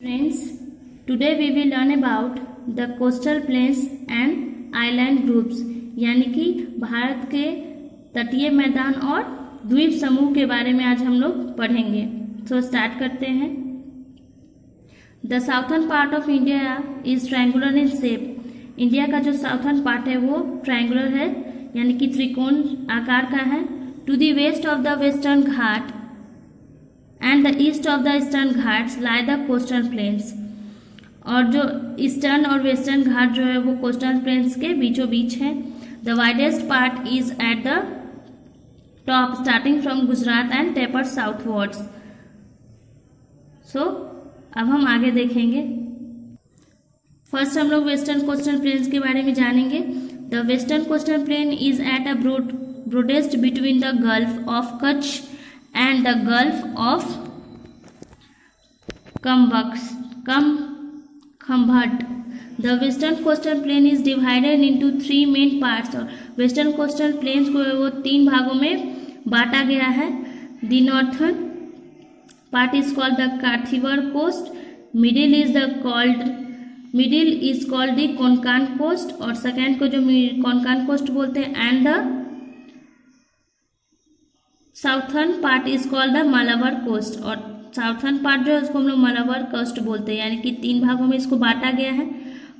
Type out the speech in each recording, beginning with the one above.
Friends, today we will learn about the coastal plains and island groups यानी कि भारत के तटीय मैदान और द्वीप समूह के बारे में आज हम लोग पढ़ेंगे। तो स्टार्ट करते हैं। The southern part of India is triangular in shape. India का जो साउथर्न पार्ट है वो ट्रायंगुलर है यानी कि त्रिकोण आकार का है। To the west of the western Ghat and the east of the eastern Ghats lie the coastal plains. और जो ईस्टर्न और वेस्टर्न घाट जो है वो कोस्टल प्लेन्स के बीचों बीच है। The widest part is at the top starting from Gujarat and taper southwards. So अब हम आगे देखेंगे। फर्स्ट हम लोग वेस्टर्न कोस्टल प्लेन्स के बारे में जानेंगे। The western coastal plain is at a broadest between the gulf of Kutch and the Gulf of Khambhat. The western coastal plain is divided into three main parts. और western coastal plains को वो तीन भागों में बांटा गया है। The northern part is called the Kathiawar coast. Middle is called the Konkan coast और second को जो Konkan coast बोलते हैं and the southern part is called the Malabar coast. और साउथर्न पार्ट जो है उसको हम लोग मालाबार कोस्ट बोलते हैं यानी कि तीन भागों में इसको बांटा गया है।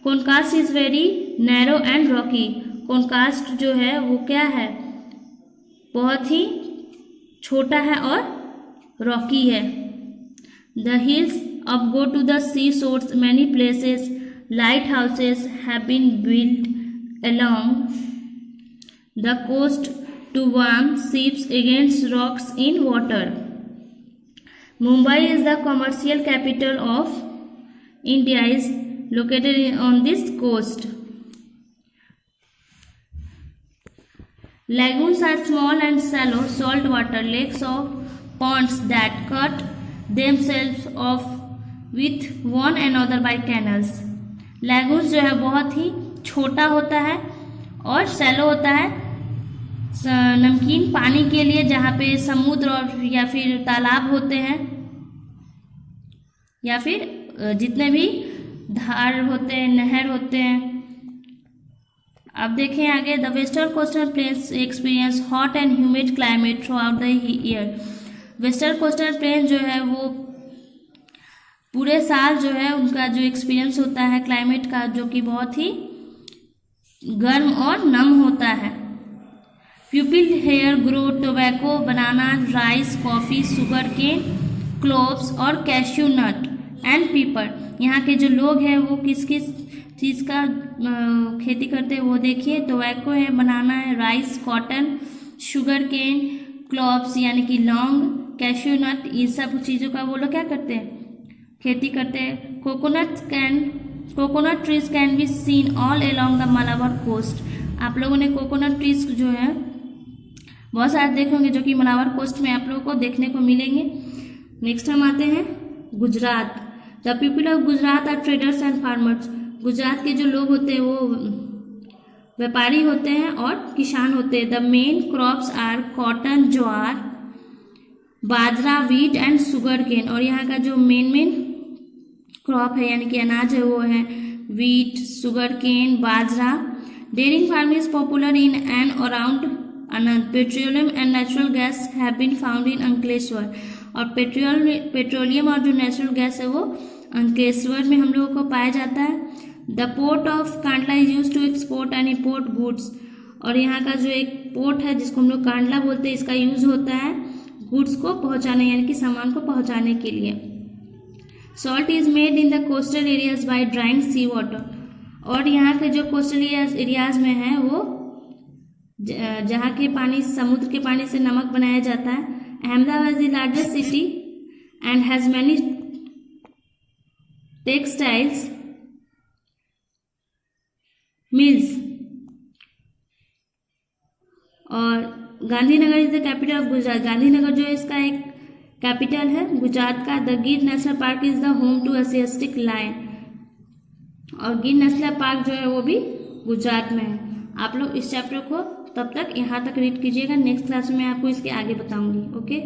Konkan coast is very narrow and rocky. Konkan coast जो है वो क्या है, बहुत ही छोटा है और रॉकी है। द हिल्स अब go to the seashores. Many places lighthouses have been built along the coast to warm ships against rocks in water. Mumbai is the commercial capital of India is located on this coast. Lagoons are small and shallow saltwater lakes or ponds that cut themselves off with one another by canals. Lagoons जो है बहुत ही छोटा होता है और shallow होता है, नमकीन पानी के लिए, जहाँ पे समुद्र और या फिर तालाब होते हैं या फिर जितने भी धार होते हैं, नहर होते हैं। अब देखें आगे। The western coastal planes experience hot and humid climate through out the year. Western coastal plain जो है वो पूरे साल जो है उनका जो एक्सपीरियंस होता है क्लाइमेट का, जो कि बहुत ही गर्म और नम होता है। Pupil here grow tobacco, banana, rice, coffee, sugar cane, cloves और cashew nut and pepper। यहाँ के जो लोग हैं वो किस किस चीज़ का खेती करते हैं वो देखिए। टोबैको है, बनाना है, rice, cotton, sugarcane, cloves यानी कि लौंग, कैश्यू नट, इन सब चीज़ों का वो लोग क्या करते हैं, खेती करते हैं। Coconut trees can be seen all along the Malabar coast. आप लोगों ने कोकोनट ट्रीज जो है बहुत सारे देखेंगे जो कि मालाबार कोस्ट में आप लोगों को देखने को मिलेंगे। नेक्स्ट हम आते हैं Gujarat. The people of Gujarat are traders and farmers. Gujarat के जो लोग होते हैं वो व्यापारी होते हैं और किसान होते हैं। The main crops are cotton, jowar, bajra, wheat and sugarcane. और यहाँ का जो मेन क्रॉप है यानी कि अनाज है वो है wheat, sugarcane, bajra. Dairying farming is popular in and around Anand. Petroleum and natural gas have been found in Ankleshwar. और पेट्रोलियम और जो नेचुरल गैस है वो अंकलेश्वर में हम लोगों को पाया जाता है। The port of Kandla is use to export and import goods. और यहाँ का जो एक पोर्ट है जिसको हम लोग कांडला बोलते हैं, इसका यूज होता है गुड्स को पहुँचाने यानी कि सामान को पहुँचाने के लिए। Salt is made in the coastal areas by drying sea water. और यहाँ के जो कोस्टल एरियाज में है वो जहाँ के पानी, समुद्र के पानी से नमक बनाया जाता है। Ahmedabad is the largest city and has many textiles mills. और Gandhinagar is the capital of Gujarat. Gandhinagar जो है इसका एक कैपिटल है गुजरात का। The Gir national park is the home to Asiatic lion. और गिर नेशनल पार्क जो है वो भी गुजरात में है। आप लोग इस चैप्टर को तब तक यहाँ तक रीड कीजिएगा। नेक्स्ट क्लास में आपको इसके आगे बताऊंगी। ओके।